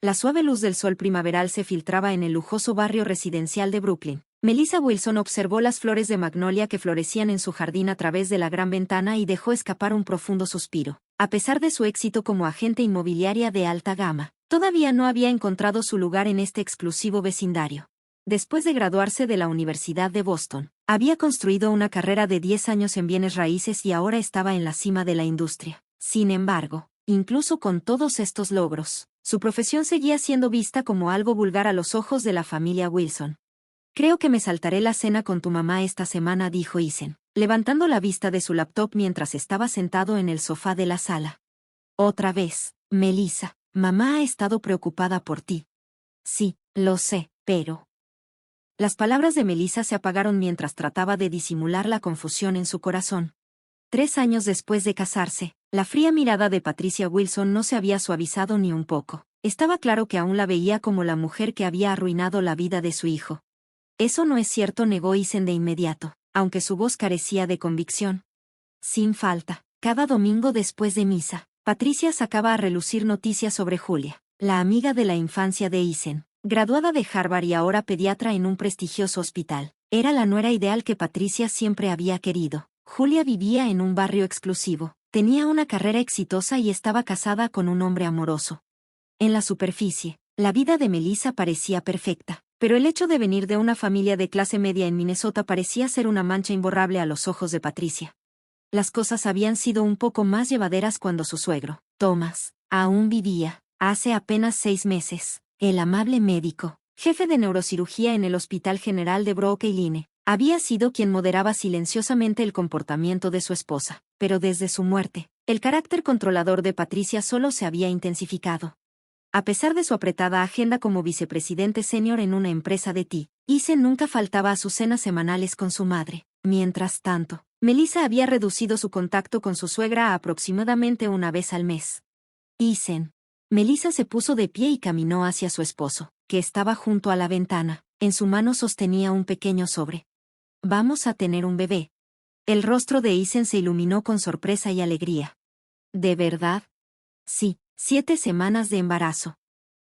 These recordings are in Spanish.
La suave luz del sol primaveral se filtraba en el lujoso barrio residencial de Brooklyn. Melissa Wilson observó las flores de magnolia que florecían en su jardín a través de la gran ventana y dejó escapar un profundo suspiro. A pesar de su éxito como agente inmobiliaria de alta gama, todavía no había encontrado su lugar en este exclusivo vecindario. Después de graduarse de la Universidad de Boston, había construido una carrera de 10 años en bienes raíces y ahora estaba en la cima de la industria. Sin embargo, incluso con todos estos logros, su profesión seguía siendo vista como algo vulgar a los ojos de la familia Wilson. «Creo que me saltaré la cena con tu mamá esta semana», dijo Eason, levantando la vista de su laptop mientras estaba sentado en el sofá de la sala. «Otra vez, Melissa, mamá ha estado preocupada por ti». «Sí, lo sé, pero...». Las palabras de Melissa se apagaron mientras trataba de disimular la confusión en su corazón. 3 años después de casarse, la fría mirada de Patricia Wilson no se había suavizado ni un poco. Estaba claro que aún la veía como la mujer que había arruinado la vida de su hijo. «Eso no es cierto», negó Eason de inmediato, aunque su voz carecía de convicción. Sin falta, cada domingo después de misa, Patricia sacaba a relucir noticias sobre Julia, la amiga de la infancia de Eason, graduada de Harvard y ahora pediatra en un prestigioso hospital. Era la nuera ideal que Patricia siempre había querido. Julia vivía en un barrio exclusivo, tenía una carrera exitosa y estaba casada con un hombre amoroso. En la superficie, la vida de Melissa parecía perfecta, pero el hecho de venir de una familia de clase media en Minnesota parecía ser una mancha imborrable a los ojos de Patricia. Las cosas habían sido un poco más llevaderas cuando su suegro, Thomas, aún vivía. Hace apenas 6 meses, el amable médico, jefe de neurocirugía en el Hospital General de Brooklyn, había sido quien moderaba silenciosamente el comportamiento de su esposa, pero desde su muerte, el carácter controlador de Patricia solo se había intensificado. A pesar de su apretada agenda como vicepresidente senior en una empresa de té, Eason nunca faltaba a sus cenas semanales con su madre. Mientras tanto, Melissa había reducido su contacto con su suegra a aproximadamente una vez al mes. «Eason». Melissa se puso de pie y caminó hacia su esposo, que estaba junto a la ventana. En su mano sostenía un pequeño sobre. «Vamos a tener un bebé». El rostro de Eason se iluminó con sorpresa y alegría. «¿De verdad?» «Sí, 7 semanas de embarazo».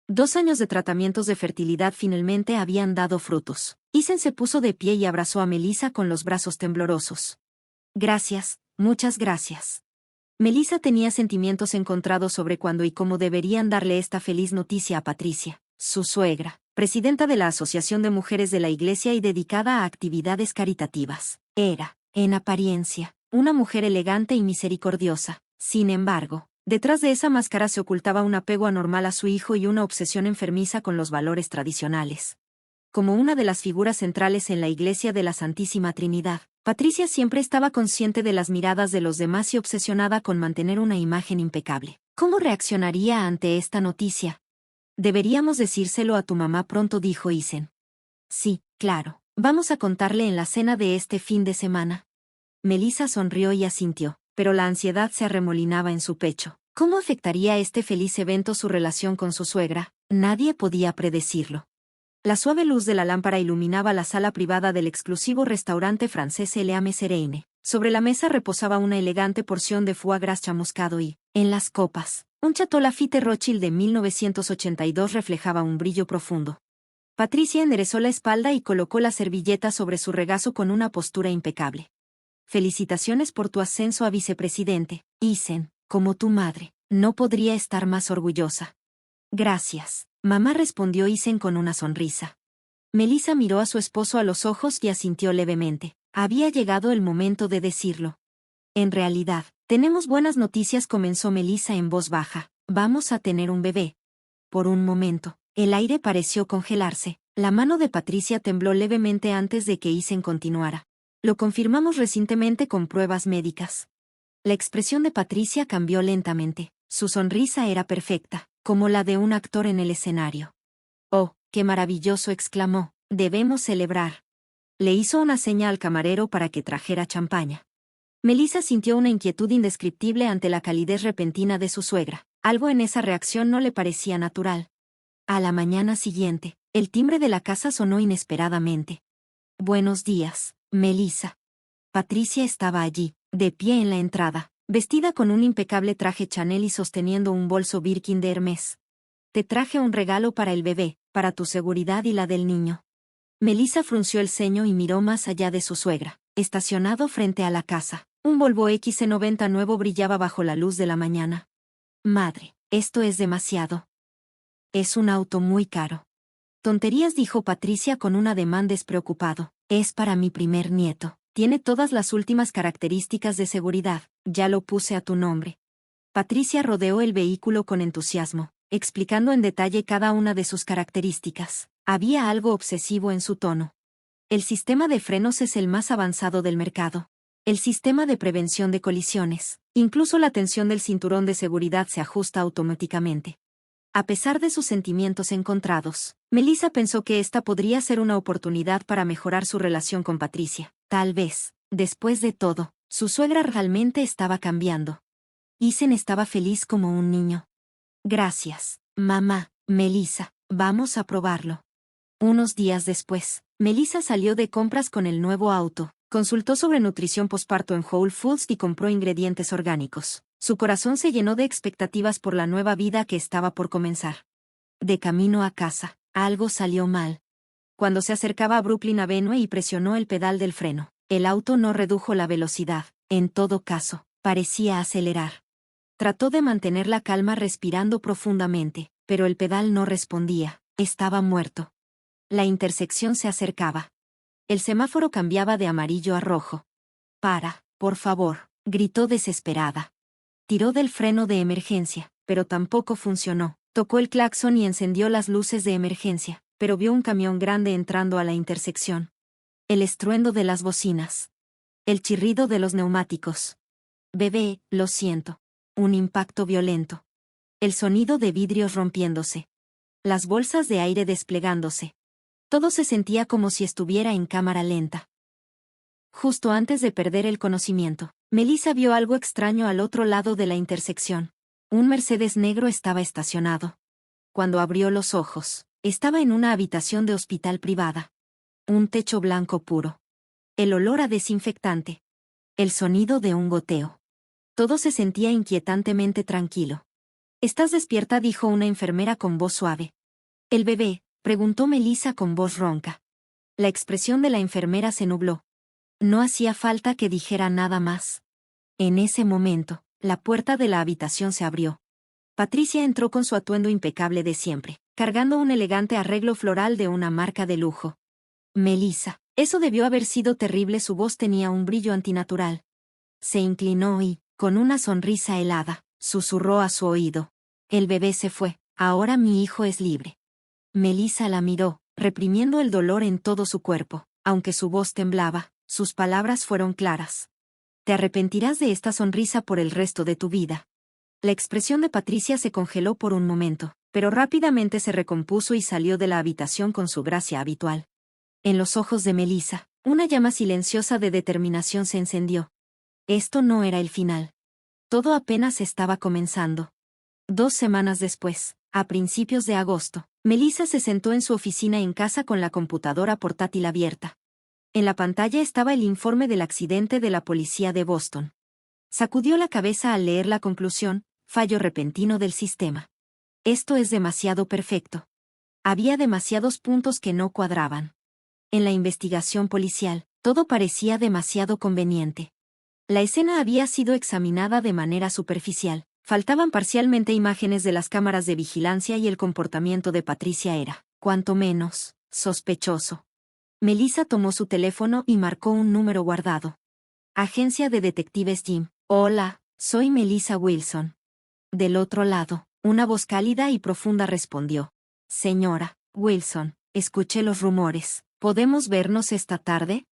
2 años de tratamientos de fertilidad finalmente habían dado frutos. Eason se puso de pie y abrazó a Melissa con los brazos temblorosos. «Gracias, muchas gracias». Melissa tenía sentimientos encontrados sobre cuándo y cómo deberían darle esta feliz noticia a Patricia, su suegra, presidenta de la Asociación de Mujeres de la Iglesia y dedicada a actividades caritativas. Era, en apariencia, una mujer elegante y misericordiosa. Sin embargo, detrás de esa máscara se ocultaba un apego anormal a su hijo y una obsesión enfermiza con los valores tradicionales. Como una de las figuras centrales en la Iglesia de la Santísima Trinidad, Patricia siempre estaba consciente de las miradas de los demás y obsesionada con mantener una imagen impecable. ¿Cómo reaccionaría ante esta noticia? «Deberíamos decírselo a tu mamá pronto», dijo Eason. «Sí, claro. Vamos a contarle en la cena de este fin de semana». Melissa sonrió y asintió, pero la ansiedad se arremolinaba en su pecho. ¿Cómo afectaría este feliz evento su relación con su suegra? Nadie podía predecirlo. La suave luz de la lámpara iluminaba la sala privada del exclusivo restaurante francés L.A. Serene. Sobre la mesa reposaba una elegante porción de foie gras chamuscado y, en las copas, un Chateau Lafite Rothschild de 1982 reflejaba un brillo profundo. Patricia enderezó la espalda y colocó la servilleta sobre su regazo con una postura impecable. «Felicitaciones por tu ascenso a vicepresidente, Eason. Como tu madre, no podría estar más orgullosa». «Gracias, mamá», respondió Eason con una sonrisa. Melissa miró a su esposo a los ojos y asintió levemente. Había llegado el momento de decirlo. «En realidad, tenemos buenas noticias», comenzó Melissa en voz baja. «Vamos a tener un bebé». Por un momento, el aire pareció congelarse. La mano de Patricia tembló levemente antes de que Eason continuara. «Lo confirmamos recientemente con pruebas médicas». La expresión de Patricia cambió lentamente. Su sonrisa era perfecta, como la de un actor en el escenario. «Oh, qué maravilloso», exclamó. «Debemos celebrar». Le hizo una seña al camarero para que trajera champaña. Melissa sintió una inquietud indescriptible ante la calidez repentina de su suegra. Algo en esa reacción no le parecía natural. A la mañana siguiente, el timbre de la casa sonó inesperadamente. «Buenos días, Melissa». Patricia estaba allí, de pie en la entrada, vestida con un impecable traje Chanel y sosteniendo un bolso Birkin de Hermès. te traje un regalo para el bebé, para tu seguridad y la del niño. Melissa frunció el ceño y miró más allá de su suegra, estacionado frente a la casa. Un Volvo XC90 nuevo brillaba bajo la luz de la mañana. Madre, esto es demasiado. Es un auto muy caro. Tonterías, dijo Patricia con un ademán despreocupado. Es para mi primer nieto. Tiene todas las últimas características de seguridad. Ya lo puse a tu nombre. Patricia rodeó el vehículo con entusiasmo, explicando en detalle cada una de sus características. Había algo obsesivo en su tono. El sistema de frenos es el más avanzado del mercado. El sistema de prevención de colisiones. Incluso la tensión del cinturón de seguridad se ajusta automáticamente. A pesar de sus sentimientos encontrados, Melissa pensó que esta podría ser una oportunidad para mejorar su relación con Patricia. Tal vez, después de todo, su suegra realmente estaba cambiando. Ethan estaba feliz como un niño. Gracias, mamá. Melissa, vamos a probarlo. Unos días después, Melissa salió de compras con el nuevo auto, consultó sobre nutrición posparto en Whole Foods y compró ingredientes orgánicos. Su corazón se llenó de expectativas por la nueva vida que estaba por comenzar. De camino a casa, algo salió mal. Cuando se acercaba a Brooklyn Avenue y presionó el pedal del freno, el auto no redujo la velocidad, en todo caso, parecía acelerar. Trató de mantener la calma respirando profundamente, pero el pedal no respondía, estaba muerto. La intersección se acercaba. El semáforo cambiaba de amarillo a rojo. Para, por favor, gritó desesperada. Tiró del freno de emergencia, pero tampoco funcionó. Tocó el claxon y encendió las luces de emergencia, pero vio un camión grande entrando a la intersección. El estruendo de las bocinas. El chirrido de los neumáticos. Bebé, lo siento. Un impacto violento. El sonido de vidrios rompiéndose. Las bolsas de aire desplegándose. Todo se sentía como si estuviera en cámara lenta. Justo antes de perder el conocimiento, Melissa vio algo extraño al otro lado de la intersección. Un Mercedes negro estaba estacionado. Cuando abrió los ojos, estaba en una habitación de hospital privada. Un techo blanco puro. El olor a desinfectante. El sonido de un goteo. Todo se sentía inquietantemente tranquilo. «¿Estás despierta?», dijo una enfermera con voz suave. «¿El bebé?», preguntó Melissa con voz ronca. La expresión de la enfermera se nubló. No hacía falta que dijera nada más. En ese momento, la puerta de la habitación se abrió. Patricia entró con su atuendo impecable de siempre, cargando un elegante arreglo floral de una marca de lujo. «Melissa, eso debió haber sido terrible», su voz tenía un brillo antinatural. Se inclinó y, con una sonrisa helada, susurró a su oído. «El bebé se fue, ahora mi hijo es libre». Melissa la miró, reprimiendo el dolor en todo su cuerpo. Aunque su voz temblaba, sus palabras fueron claras. «Te arrepentirás de esta sonrisa por el resto de tu vida». La expresión de Patricia se congeló por un momento, pero rápidamente se recompuso y salió de la habitación con su gracia habitual. En los ojos de Melissa, una llama silenciosa de determinación se encendió. Esto no era el final. Todo apenas estaba comenzando. 2 semanas después, a principios de agosto, Melissa se sentó en su oficina en casa con la computadora portátil abierta. En la pantalla estaba el informe del accidente de la policía de Boston. Sacudió la cabeza al leer la conclusión: fallo repentino del sistema. Esto es demasiado perfecto. Había demasiados puntos que no cuadraban. En la investigación policial, todo parecía demasiado conveniente. La escena había sido examinada de manera superficial. Faltaban parcialmente imágenes de las cámaras de vigilancia y el comportamiento de Patricia era, cuanto menos, sospechoso. Melissa tomó su teléfono y marcó un número guardado. Agencia de Detectives Jim. «Hola, soy Melissa Wilson». Del otro lado, una voz cálida y profunda respondió. «Señora Wilson, escuché los rumores. ¿Podemos vernos esta tarde?».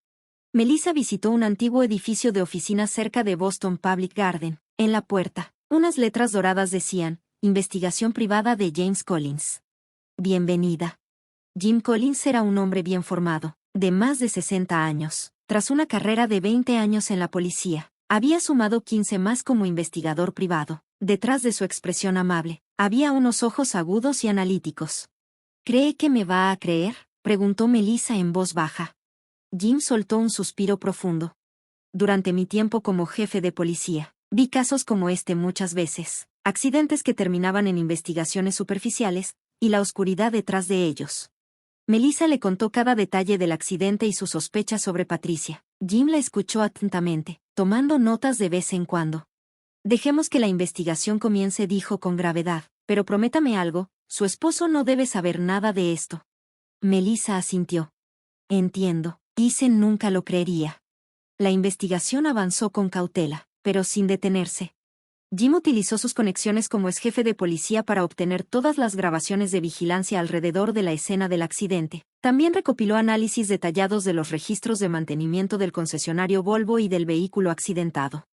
Melissa visitó un antiguo edificio de oficinas cerca de Boston Public Garden. En la puerta, unas letras doradas decían: «Investigación privada de James Collins». «Bienvenida». Jim Collins era un hombre bien formado, de más de 60 años. Tras una carrera de 20 años en la policía, había sumado 15 más como investigador privado. Detrás de su expresión amable, había unos ojos agudos y analíticos. «¿Cree que me va a creer?», preguntó Melissa en voz baja. Jim soltó un suspiro profundo. «Durante mi tiempo como jefe de policía, vi casos como este muchas veces. accidentes que terminaban en investigaciones superficiales, y la oscuridad detrás de ellos. Melissa le contó cada detalle del accidente y sus sospechas sobre Patricia. Jim la escuchó atentamente, tomando notas de vez en cuando. Dejemos que la investigación comience, dijo con gravedad, pero prométame algo, su esposo no debe saber nada de esto. Melissa asintió. Entiendo. Ethan nunca lo creería. La investigación avanzó con cautela, pero sin detenerse. Jim utilizó sus conexiones como ex jefe de policía para obtener todas las grabaciones de vigilancia alrededor de la escena del accidente. También recopiló análisis detallados de los registros de mantenimiento del concesionario Volvo y del vehículo accidentado.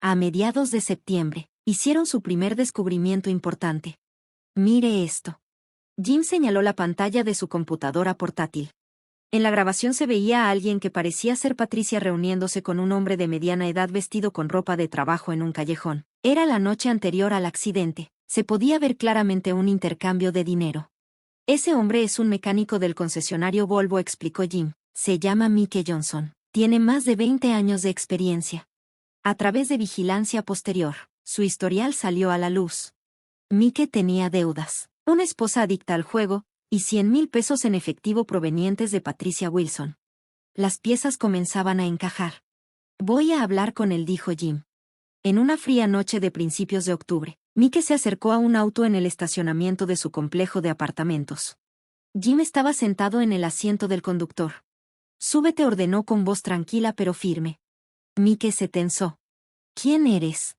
A mediados de septiembre, hicieron su primer descubrimiento importante. Mire esto. Jim señaló la pantalla de su computadora portátil. En la grabación se veía a alguien que parecía ser Patricia reuniéndose con un hombre de mediana edad vestido con ropa de trabajo en un callejón. Era la noche anterior al accidente. Se podía ver claramente un intercambio de dinero. Ese hombre es un mecánico del concesionario Volvo, explicó Jim. Se llama Mike Johnson. Tiene más de 20 años de experiencia. A través de vigilancia posterior, su historial salió a la luz. Mike tenía deudas, una esposa adicta al juego, y 100,000 pesos en efectivo provenientes de Patricia Wilson. Las piezas comenzaban a encajar. Voy a hablar con él, dijo Jim. En una fría noche de principios de octubre, Mike se acercó a un auto en el estacionamiento de su complejo de apartamentos. Jim estaba sentado en el asiento del conductor. Súbete, ordenó con voz tranquila pero firme. Mike se tensó. ¿Quién eres?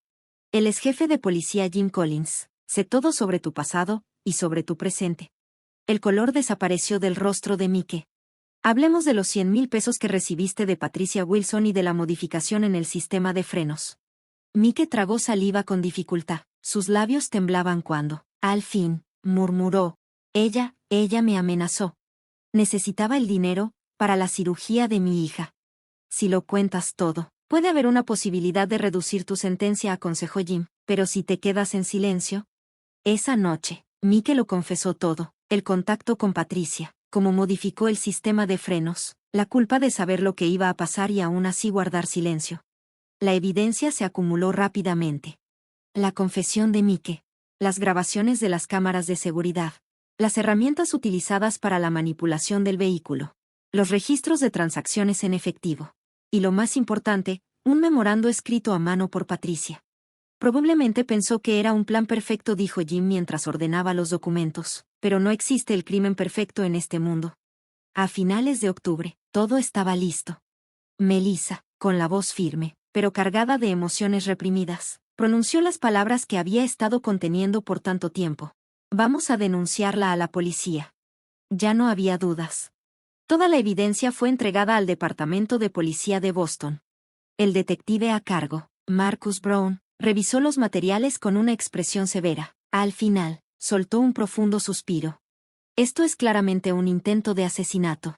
El ex jefe de policía Jim Collins. Sé todo sobre tu pasado, y sobre tu presente. El color desapareció del rostro de Mike. Hablemos de los 100,000 pesos que recibiste de Patricia Wilson y de la modificación en el sistema de frenos. Mike tragó saliva con dificultad. Sus labios temblaban cuando, al fin, murmuró. Ella me amenazó. Necesitaba el dinero para la cirugía de mi hija. Si lo cuentas todo, puede haber una posibilidad de reducir tu sentencia, aconsejó Jim, pero si te quedas en silencio. Esa noche, Mike lo confesó todo. El contacto con Patricia, cómo modificó el sistema de frenos, la culpa de saber lo que iba a pasar y aún así guardar silencio. La evidencia se acumuló rápidamente. La confesión de Mike, las grabaciones de las cámaras de seguridad, las herramientas utilizadas para la manipulación del vehículo, los registros de transacciones en efectivo. Y lo más importante, un memorando escrito a mano por Patricia. Probablemente pensó que era un plan perfecto, dijo Jim mientras ordenaba los documentos, pero no existe el crimen perfecto en este mundo. A finales de octubre, todo estaba listo. Melissa, con la voz firme, pero cargada de emociones reprimidas, pronunció las palabras que había estado conteniendo por tanto tiempo. Vamos a denunciarla a la policía. Ya no había dudas. Toda la evidencia fue entregada al Departamento de Policía de Boston. El detective a cargo, Marcus Brown, revisó los materiales con una expresión severa. Al final, soltó un profundo suspiro. Esto es claramente un intento de asesinato.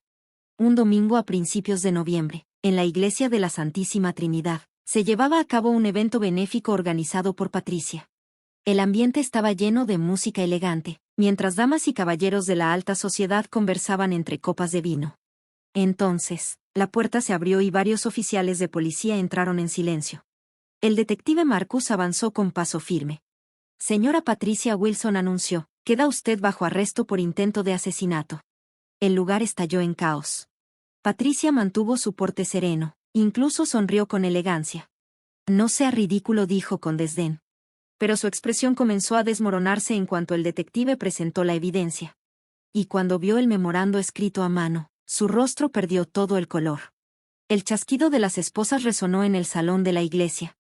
Un domingo a principios de noviembre, en la iglesia de la Santísima Trinidad, se llevaba a cabo un evento benéfico organizado por Patricia. El ambiente estaba lleno de música elegante, mientras damas y caballeros de la alta sociedad conversaban entre copas de vino. Entonces, la puerta se abrió y varios oficiales de policía entraron en silencio. El detective Marcus avanzó con paso firme. Señora Patricia Wilson, anunció, queda usted bajo arresto por intento de asesinato. El lugar estalló en caos. Patricia mantuvo su porte sereno, incluso sonrió con elegancia. No sea ridículo, dijo con desdén. Pero su expresión comenzó a desmoronarse en cuanto el detective presentó la evidencia. Y cuando vio el memorando escrito a mano, su rostro perdió todo el color. El chasquido de las esposas resonó en el salón de la iglesia.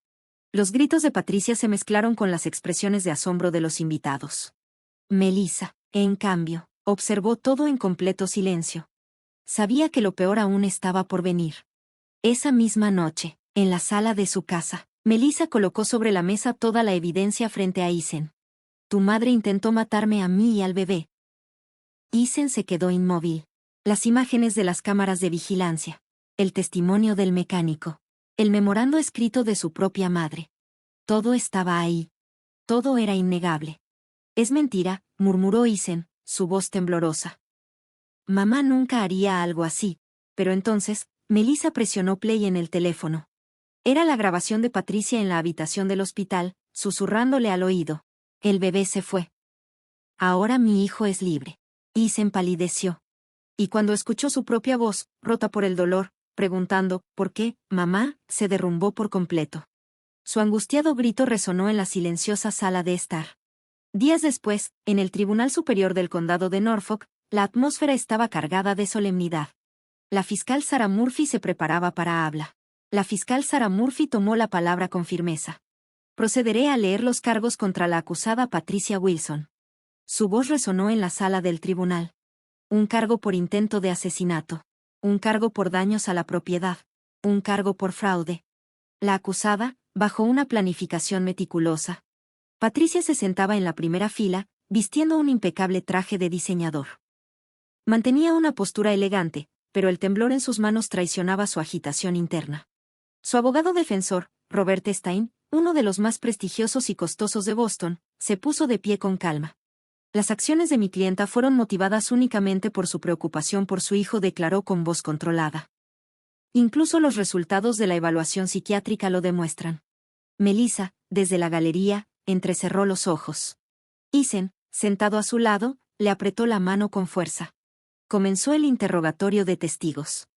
Los gritos de Patricia se mezclaron con las expresiones de asombro de los invitados. Melissa, en cambio, observó todo en completo silencio. Sabía que lo peor aún estaba por venir. Esa misma noche, en la sala de su casa, Melissa colocó sobre la mesa toda la evidencia frente a Ethan. Tu madre intentó matarme a mí y al bebé. Ethan se quedó inmóvil. Las imágenes de las cámaras de vigilancia, el testimonio del mecánico, el memorando escrito de su propia madre. Todo estaba ahí. Todo era innegable. Es mentira, murmuró Ethan, su voz temblorosa. Mamá nunca haría algo así. Pero entonces, Melissa presionó play en el teléfono. Era la grabación de Patricia en la habitación del hospital, susurrándole al oído. El bebé se fue. Ahora mi hijo es libre. Isen empalideció. Y cuando escuchó su propia voz, rota por el dolor, preguntando, ¿por qué, mamá?, se derrumbó por completo. Su angustiado grito resonó en la silenciosa sala de estar. Días después, en el Tribunal Superior del Condado de Norfolk, la atmósfera estaba cargada de solemnidad. La fiscal Sarah Murphy se preparaba para hablar. La fiscal Sarah Murphy tomó la palabra con firmeza. Procederé a leer los cargos contra la acusada Patricia Wilson. Su voz resonó en la sala del tribunal. Un cargo por intento de asesinato. Un cargo por daños a la propiedad. Un cargo por fraude. La acusada, bajo una planificación meticulosa. Patricia se sentaba en la primera fila, vistiendo un impecable traje de diseñador. Mantenía una postura elegante, pero el temblor en sus manos traicionaba su agitación interna. Su abogado defensor, Robert Stein, uno de los más prestigiosos y costosos de Boston, se puso de pie con calma. Las acciones de mi clienta fueron motivadas únicamente por su preocupación por su hijo, declaró con voz controlada. Incluso los resultados de la evaluación psiquiátrica lo demuestran. Melissa, desde la galería, entrecerró los ojos. Isen, sentado a su lado, le apretó la mano con fuerza. Comenzó el interrogatorio de testigos.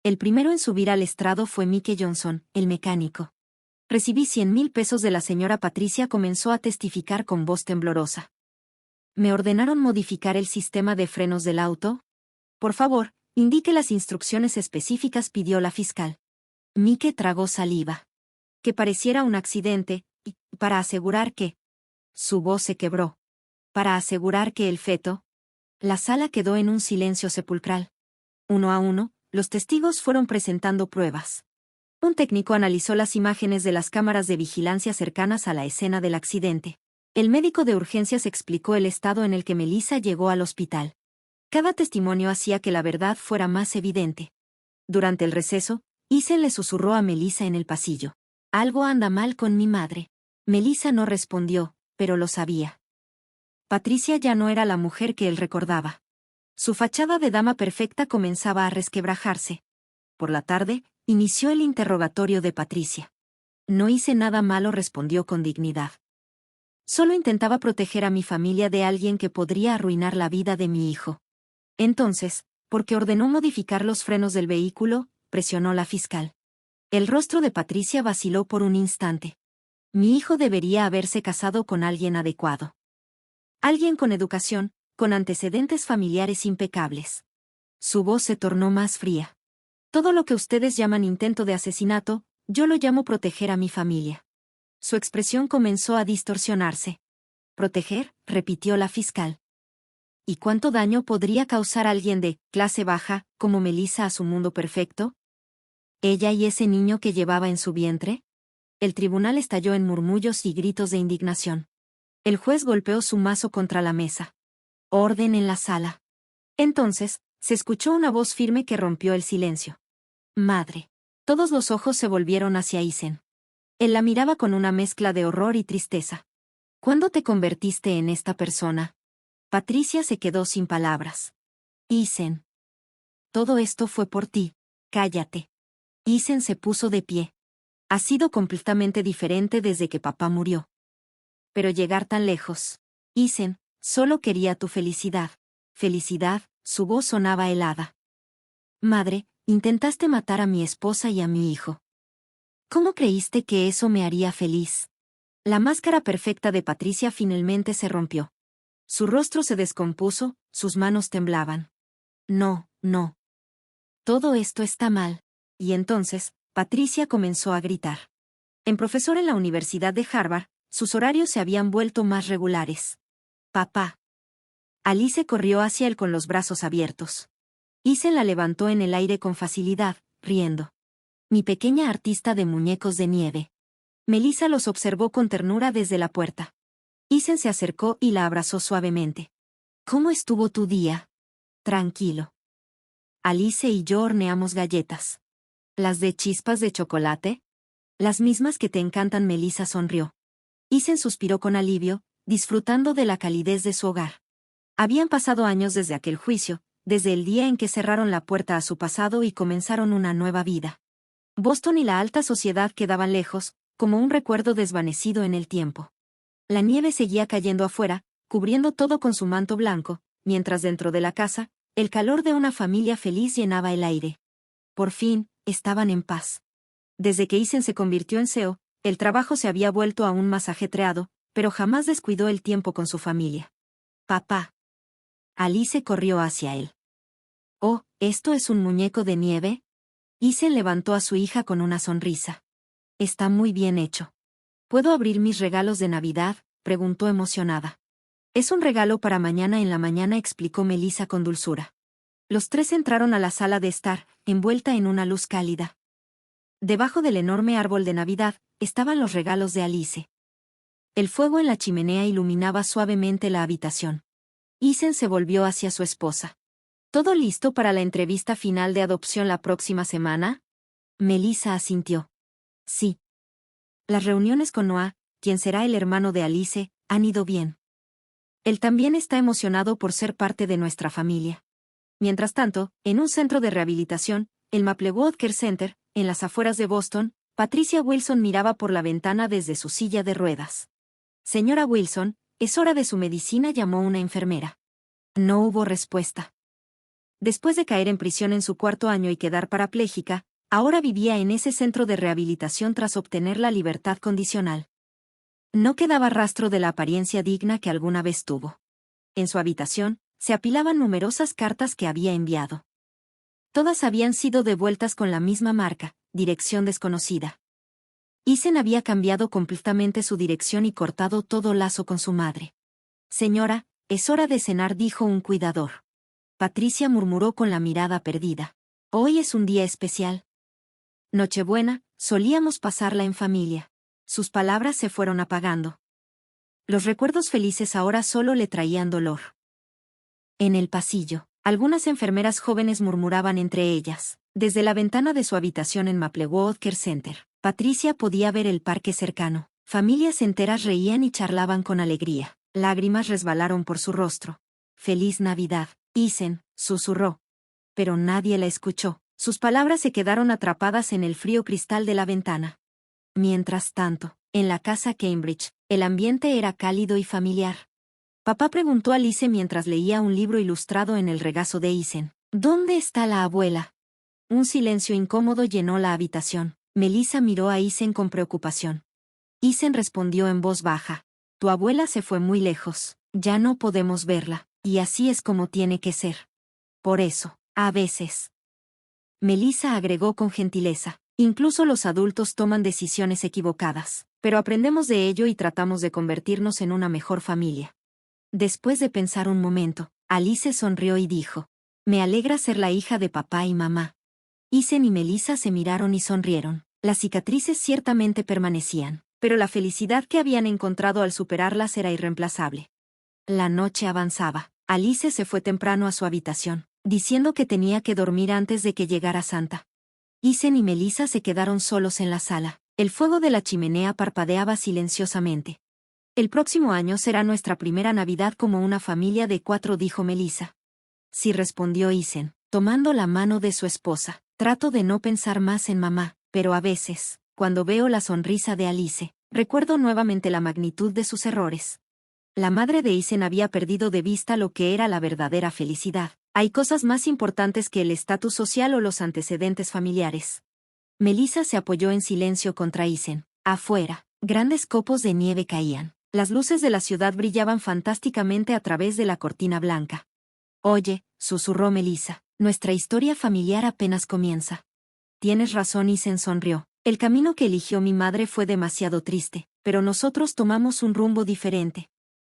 El primero en subir al estrado fue Mike Johnson, el mecánico. Recibí 100,000 pesos de la señora Patricia, comenzó a testificar con voz temblorosa. ¿Me ordenaron modificar el sistema de frenos del auto? Por favor, indique las instrucciones específicas, pidió la fiscal. Mike tragó saliva. Que pareciera un accidente, y, para asegurar que... Su voz se quebró. Para asegurar que el feto... La sala quedó en un silencio sepulcral. Uno a uno, los testigos fueron presentando pruebas. Un técnico analizó las imágenes de las cámaras de vigilancia cercanas a la escena del accidente. El médico de urgencias explicó el estado en el que Melissa llegó al hospital. Cada testimonio hacía que la verdad fuera más evidente. Durante el receso, Isen le susurró a Melissa en el pasillo. Algo anda mal con mi madre. Melissa no respondió, pero lo sabía. Patricia ya no era la mujer que él recordaba. Su fachada de dama perfecta comenzaba a resquebrajarse. Por la tarde, inició el interrogatorio de Patricia. No hice nada malo, respondió con dignidad. Solo intentaba proteger a mi familia de alguien que podría arruinar la vida de mi hijo. Entonces, ¿por qué ordenó modificar los frenos del vehículo?, presionó la fiscal. El rostro de Patricia vaciló por un instante. Mi hijo debería haberse casado con alguien adecuado. Alguien con educación, con antecedentes familiares impecables. Su voz se tornó más fría. Todo lo que ustedes llaman intento de asesinato, yo lo llamo proteger a mi familia. Su expresión comenzó a distorsionarse. ¿Proteger?, repitió la fiscal. ¿Y cuánto daño podría causar alguien de clase baja, como Melissa, a su mundo perfecto? ¿Ella y ese niño que llevaba en su vientre? El tribunal estalló en murmullos y gritos de indignación. El juez golpeó su mazo contra la mesa. Orden en la sala. Entonces, se escuchó una voz firme que rompió el silencio. Madre. Todos los ojos se volvieron hacia Isen. Él la miraba con una mezcla de horror y tristeza. ¿Cuándo te convertiste en esta persona? Patricia se quedó sin palabras. Isen. Todo esto fue por ti. Cállate. Isen se puso de pie. Ha sido completamente diferente desde que papá murió. Pero llegar tan lejos. Isen, solo quería tu felicidad. Felicidad, su voz sonaba helada. Madre, intentaste matar a mi esposa y a mi hijo. ¿Cómo creíste que eso me haría feliz? La máscara perfecta de Patricia finalmente se rompió. Su rostro se descompuso, sus manos temblaban. No, no. Todo esto está mal. Y entonces, Patricia comenzó a gritar. En profesor en la Universidad de Harvard, sus horarios se habían vuelto más regulares. Papá. Alice corrió hacia él con los brazos abiertos. Isen la levantó en el aire con facilidad, riendo. Mi pequeña artista de muñecos de nieve. Melissa los observó con ternura desde la puerta. Isen se acercó y la abrazó suavemente. ¿Cómo estuvo tu día? Tranquilo. Alice y yo horneamos galletas. ¿Las de chispas de chocolate? Las mismas que te encantan. Melissa sonrió. Isen suspiró con alivio, disfrutando de la calidez de su hogar. Habían pasado años desde aquel juicio, desde el día en que cerraron la puerta a su pasado y comenzaron una nueva vida. Boston y la alta sociedad quedaban lejos, como un recuerdo desvanecido en el tiempo. La nieve seguía cayendo afuera, cubriendo todo con su manto blanco, mientras dentro de la casa, el calor de una familia feliz llenaba el aire. Por fin, estaban en paz. Desde que Isen se convirtió en CEO, el trabajo se había vuelto aún más ajetreado, pero jamás descuidó el tiempo con su familia. Papá. Alice corrió hacia él. Oh, ¿esto es un muñeco de nieve? Isen levantó a su hija con una sonrisa. Está muy bien hecho. ¿Puedo abrir mis regalos de Navidad?, preguntó emocionada. Es un regalo para mañana en la mañana, explicó Melissa con dulzura. Los tres entraron a la sala de estar, envuelta en una luz cálida. Debajo del enorme árbol de Navidad, estaban los regalos de Alice. El fuego en la chimenea iluminaba suavemente la habitación. Isen se volvió hacia su esposa. ¿Todo listo para la entrevista final de adopción la próxima semana? Melissa asintió. Sí. Las reuniones con Noah, quien será el hermano de Alice, han ido bien. Él también está emocionado por ser parte de nuestra familia. Mientras tanto, en un centro de rehabilitación, el Maplewood Care Center, en las afueras de Boston, Patricia Wilson miraba por la ventana desde su silla de ruedas. Señora Wilson, es hora de su medicina, llamó una enfermera. No hubo respuesta. Después de caer en prisión en su cuarto año y quedar parapléjica, ahora vivía en ese centro de rehabilitación tras obtener la libertad condicional. No quedaba rastro de la apariencia digna que alguna vez tuvo. En su habitación, se apilaban numerosas cartas que había enviado. Todas habían sido devueltas con la misma marca, dirección desconocida. Isen había cambiado completamente su dirección y cortado todo lazo con su madre. Señora, es hora de cenar, dijo un cuidador. Patricia murmuró con la mirada perdida. Hoy es un día especial. Nochebuena, solíamos pasarla en familia. Sus palabras se fueron apagando. Los recuerdos felices ahora solo le traían dolor. En el pasillo, algunas enfermeras jóvenes murmuraban entre ellas. Desde la ventana de su habitación en Maplewood Care Center, Patricia podía ver el parque cercano. Familias enteras reían y charlaban con alegría. Lágrimas resbalaron por su rostro. «Feliz Navidad, Isen», susurró. Pero nadie la escuchó. Sus palabras se quedaron atrapadas en el frío cristal de la ventana. Mientras tanto, en la casa Cambridge, el ambiente era cálido y familiar. Papá preguntó a Alice mientras leía un libro ilustrado en el regazo de Isen. ¿Dónde está la abuela? Un silencio incómodo llenó la habitación. Melissa miró a Isen con preocupación. Isen respondió en voz baja. Tu abuela se fue muy lejos. Ya no podemos verla, y así es como tiene que ser. Por eso, a veces. Melissa agregó con gentileza. Incluso los adultos toman decisiones equivocadas, pero aprendemos de ello y tratamos de convertirnos en una mejor familia. Después de pensar un momento, Alice sonrió y dijo. Me alegra ser la hija de papá y mamá. Isen y Melissa se miraron y sonrieron. Las cicatrices ciertamente permanecían, pero la felicidad que habían encontrado al superarlas era irreemplazable. La noche avanzaba. Alice se fue temprano a su habitación, diciendo que tenía que dormir antes de que llegara Santa. Isen y Melissa se quedaron solos en la sala. El fuego de la chimenea parpadeaba silenciosamente. El próximo año será nuestra primera Navidad como una familia de 4, dijo Melissa. Sí, respondió Isen, tomando la mano de su esposa. Trato de no pensar más en mamá, pero a veces, cuando veo la sonrisa de Alice, recuerdo nuevamente la magnitud de sus errores. La madre de Isen había perdido de vista lo que era la verdadera felicidad. Hay cosas más importantes que el estatus social o los antecedentes familiares. Melissa se apoyó en silencio contra Isen. Afuera, grandes copos de nieve caían. Las luces de la ciudad brillaban fantásticamente a través de la cortina blanca. Oye, susurró Melissa, nuestra historia familiar apenas comienza. Tienes razón, Isen sonrió. El camino que eligió mi madre fue demasiado triste, pero nosotros tomamos un rumbo diferente.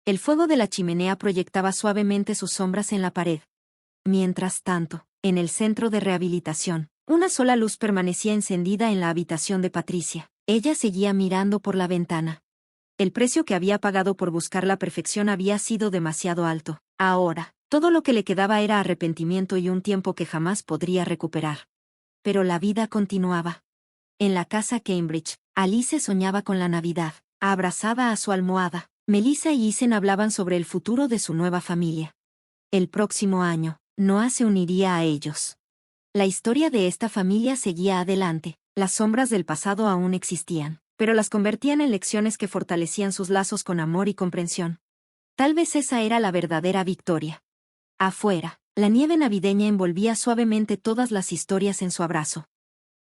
El fuego de la chimenea proyectaba suavemente sus sombras en la pared. Mientras tanto, en el centro de rehabilitación, una sola luz permanecía encendida en la habitación de Patricia. Ella seguía mirando por la ventana. El precio que había pagado por buscar la perfección había sido demasiado alto. Ahora, todo lo que le quedaba era arrepentimiento y un tiempo que jamás podría recuperar. Pero la vida continuaba. En la casa Cambridge, Alice soñaba con la Navidad, abrazada a su almohada. Melissa y Isen hablaban sobre el futuro de su nueva familia. El próximo año, Noah se uniría a ellos. La historia de esta familia seguía adelante. Las sombras del pasado aún existían, pero las convertían en lecciones que fortalecían sus lazos con amor y comprensión. Tal vez esa era la verdadera victoria. Afuera, la nieve navideña envolvía suavemente todas las historias en su abrazo.